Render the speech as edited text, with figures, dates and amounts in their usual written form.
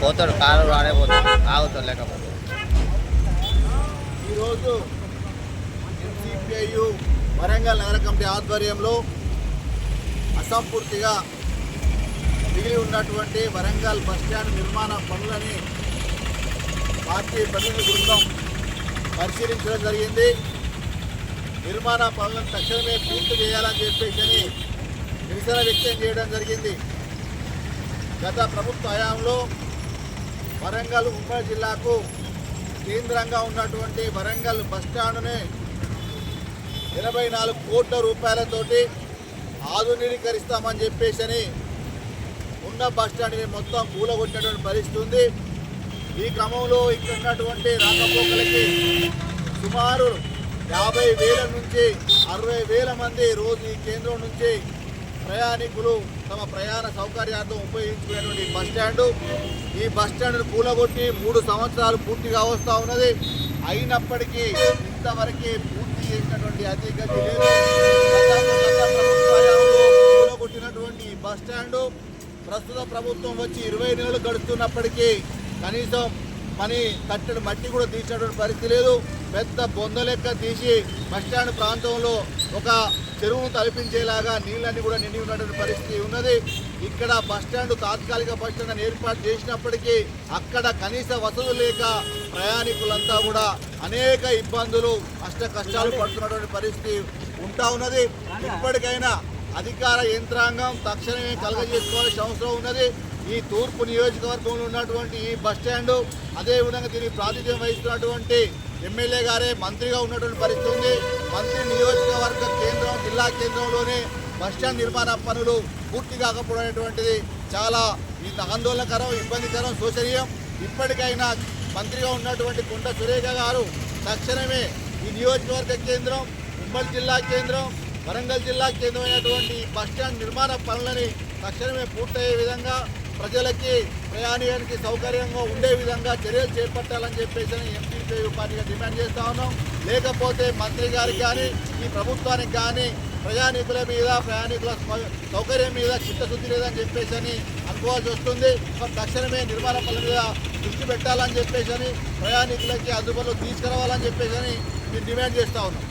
పోతాడు, కారు రాడే పోతాడు, ఆగుతాడు లేకపోతే. ఈరోజు సిపిఐయు వరంగల్ నగర కమిటీ ఆధ్వర్యంలో అసంపూర్తిగా మిగిలి ఉన్నటువంటి వరంగల్ బస్టాండ్ నిర్మాణ పనులని పార్టీ ప్రతినిధి బృందం పరిశీలించడం జరిగింది. నిర్మాణ పనులను తక్షణమే పూర్తి చేయాలని చెప్పేసి నిరసన వ్యక్తం చేయడం జరిగింది. గత ప్రభుత్వ హయాంలో వరంగల్ ఉమ్మడి జిల్లాకు కేంద్రంగా ఉన్నటువంటి వరంగల్ బస్టాండుని 84 కోట్ల రూపాయలతోటి ఆధునీకరిస్తామని చెప్పేసి ఉన్న బస్టాండ్ని మొత్తం కూలగొట్టినటువంటి పరిస్థితి ఉంది. ఈ క్రమంలో ఇక్కడ ఉన్నటువంటి రాకపోకలకి సుమారు 50,000 నుంచి 60,000 మంది రోజు ఈ కేంద్రం నుంచి ప్రయాణికులు తమ ప్రయాణ సౌకర్యార్థం ఉపయోగించుకునేటువంటి బస్టాండు. ఈ బస్టాండ్ను కూలగొట్టి 3 సంవత్సరాలు పూర్తిగా వస్తూ ఉన్నది. అయినప్పటికీ ఇంతవరకు పూర్తి చేసినటువంటి అధిగతి లేదు. కూలగొట్టినటువంటి ఈ బస్టాండు ప్రస్తుత ప్రభుత్వం వచ్చి 20 నెలలు గడుస్తున్నప్పటికీ కనీసం కట్టడి మట్టి కూడా తీసినటువంటి పరిస్థితి లేదు. పెద్ద బొంద లెక్క తీసి బస్టాండ్ ప్రాంతంలో ఒక చెరువును తలపించేలాగా నీళ్ళన్నీ కూడా నిండి ఉన్నటువంటి పరిస్థితి ఉన్నది. ఇక్కడ బస్టాండ్ తాత్కాలిక బస్టాండ్ ఏర్పాటు చేసినప్పటికీ అక్కడ కనీస వసతులు లేక ప్రయాణికులంతా కూడా అనేక ఇబ్బందులు కష్టాలు పడుతున్నటువంటి పరిస్థితి ఉంటా ఉన్నది. ఇప్పటికైనా అధికార యంత్రాంగం తక్షణమే కలుగజేసుకోవాల్సిన అవసరం ఉన్నది. ఈ తూర్పు నియోజకవర్గంలో ఉన్నటువంటి ఈ బస్టాండు, అదేవిధంగా దీనికి ప్రాతినిధ్యం వహిస్తున్నటువంటి ఎమ్మెల్యే గారే మంత్రిగా ఉన్నటువంటి పరిస్థితి ఉంది. మంత్రి నియోజకవర్గ కేంద్రం, జిల్లా కేంద్రంలోనే బస్టాండ్ నిర్మాణ పనులు పూర్తి కాకపోవడం చాలా ఆందోళనకరం, ఇబ్బందికరం, శోచనీయం. ఇప్పటికైనా మంత్రిగా ఉన్నటువంటి కొండ సురేఖ గారు తక్షణమే ఈ నియోజకవర్గ కేంద్రం, ఉమ్మడి జిల్లా కేంద్రం, వరంగల్ జిల్లా కేంద్రమైనటువంటి బస్టాండ్ నిర్మాణ పనులని తక్షణమే పూర్తయ్యే విధంగా, ప్రజలకి ప్రయాణానికి సౌకర్యంగా ఉండే విధంగా చర్యలు చేపట్టాలని చెప్పేసి ఎంపీపీ పార్టీగా డిమాండ్ చేస్తూ ఉన్నాం. లేకపోతే మంత్రి గారికి కానీ ఈ ప్రభుత్వానికి కానీ ప్రయాణికుల మీద, ప్రయాణికుల సౌకర్యం మీద చిత్తశుద్ధి లేదని చెప్పేసి అనుకోవాల్సి వస్తుంది. తక్షణమే నిర్మాణ పనుల మీద దృష్టి పెట్టాలని చెప్పేసి ప్రయాణికులకి అందుబాటులో తీసుకురావాలని చెప్పేసి మేము డిమాండ్ చేస్తూ ఉన్నాం.